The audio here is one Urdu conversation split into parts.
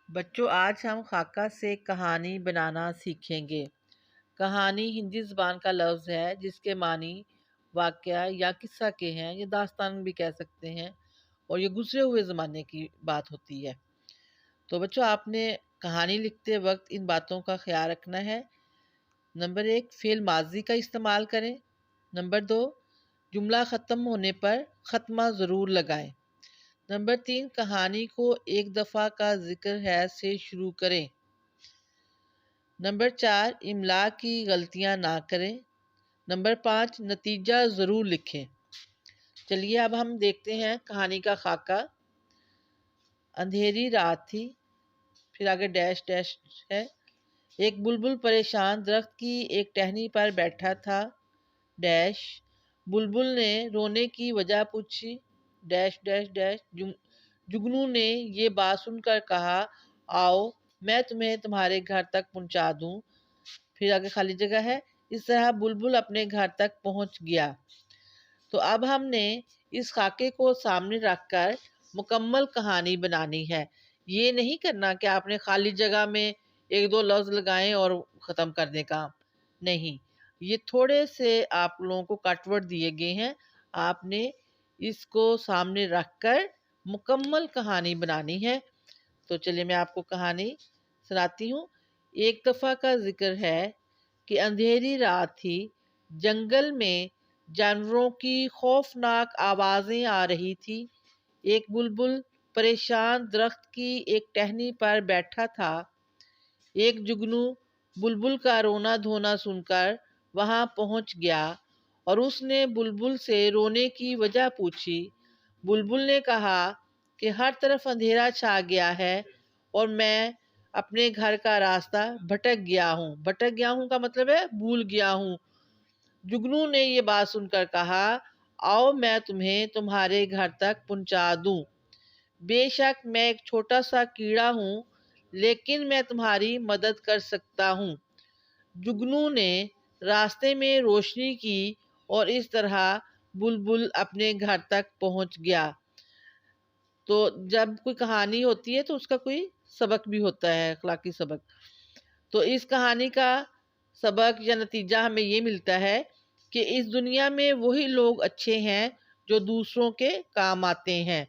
بچوں، آج ہم خاکہ سے کہانی بنانا سیکھیں گے۔ کہانی ہندی زبان کا لفظ ہے جس کے معنی واقعہ یا قصہ کے ہیں، یا داستان بھی کہہ سکتے ہیں، اور یہ گزرے ہوئے زمانے کی بات ہوتی ہے۔ تو بچوں، آپ نے کہانی لکھتے وقت ان باتوں کا خیال رکھنا ہے۔ نمبر 1، فعل ماضی کا استعمال کریں۔ نمبر 2، جملہ ختم ہونے پر ختمہ ضرور لگائیں۔ نمبر 3، کہانی کو ایک دفعہ کا ذکر ہے سے شروع کریں۔ نمبر 4، املا کی غلطیاں نہ کریں۔ نمبر 5، نتیجہ ضرور لکھیں۔ چلیے اب ہم دیکھتے ہیں کہانی کا خاکہ۔ اندھیری رات تھی، پھر آگے ڈیش ڈیش ہے۔ ایک بلبل پریشان درخت کی ایک ٹہنی پر بیٹھا تھا۔ ڈیش، بلبل نے رونے کی وجہ پوچھی۔ ڈیش ڈیش ڈیش، جگنو نے یہ بات سن کر کہا، آؤ میں تمہیں تمہارے گھر تک پہنچا دوں۔ پھر آگے خالی جگہ ہے۔ اس طرح بلبل اپنے گھر تک پہنچ گیا۔ تو اب ہم نے اس خاکے کو سامنے رکھ کر مکمل کہانی بنانی ہے۔ یہ نہیں کرنا کہ آپ نے خالی جگہ میں ایک دو لفظ لگائیں اور ختم کر دیں کام۔ نہیں، یہ تھوڑے سے آپ لوگوں کو کٹ ورڈ دیے گئے ہیں، آپ نے اس کو سامنے رکھ کر مکمل کہانی بنانی ہے۔ تو چلیے میں آپ کو کہانی سناتی ہوں۔ ایک دفعہ کا ذکر ہے کہ اندھیری رات تھی، جنگل میں جانوروں کی خوفناک آوازیں آ رہی تھی۔ ایک بلبل پریشان درخت کی ایک ٹہنی پر بیٹھا تھا۔ ایک جگنو بلبل کا رونا دھونا سن کر وہاں پہنچ گیا اور اس نے بلبل سے رونے کی وجہ پوچھی۔ بلبل نے کہا کہ ہر طرف اندھیرا چھا گیا ہے اور میں اپنے گھر کا راستہ بھٹک گیا ہوں۔ بھٹک گیا ہوں کا مطلب ہے بھول گیا ہوں۔ جگنو نے یہ بات سن کر کہا، آؤ میں تمہیں تمہارے گھر تک پہنچا دوں۔ بے شک میں ایک چھوٹا سا کیڑا ہوں، لیکن میں تمہاری مدد کر سکتا ہوں۔ جگنو نے راستے میں روشنی کی اور اس طرح بلبل اپنے گھر تک پہنچ گیا۔ تو جب کوئی کہانی ہوتی ہے تو اس کا کوئی سبق بھی ہوتا ہے، اخلاقی سبق۔ تو اس کہانی کا سبق یا نتیجہ ہمیں یہ ملتا ہے کہ اس دنیا میں وہی لوگ اچھے ہیں جو دوسروں کے کام آتے ہیں۔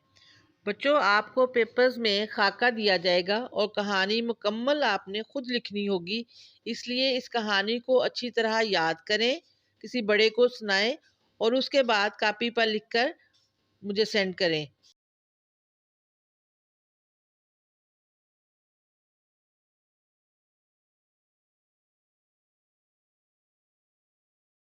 بچوں، آپ کو پیپرز میں خاکہ دیا جائے گا اور کہانی مکمل آپ نے خود لکھنی ہوگی، اس لیے اس کہانی کو اچھی طرح یاد کریں، کسی بڑے کو سنائیں اور اس کے بعد کاپی پر لکھ کر مجھے سینڈ کریں۔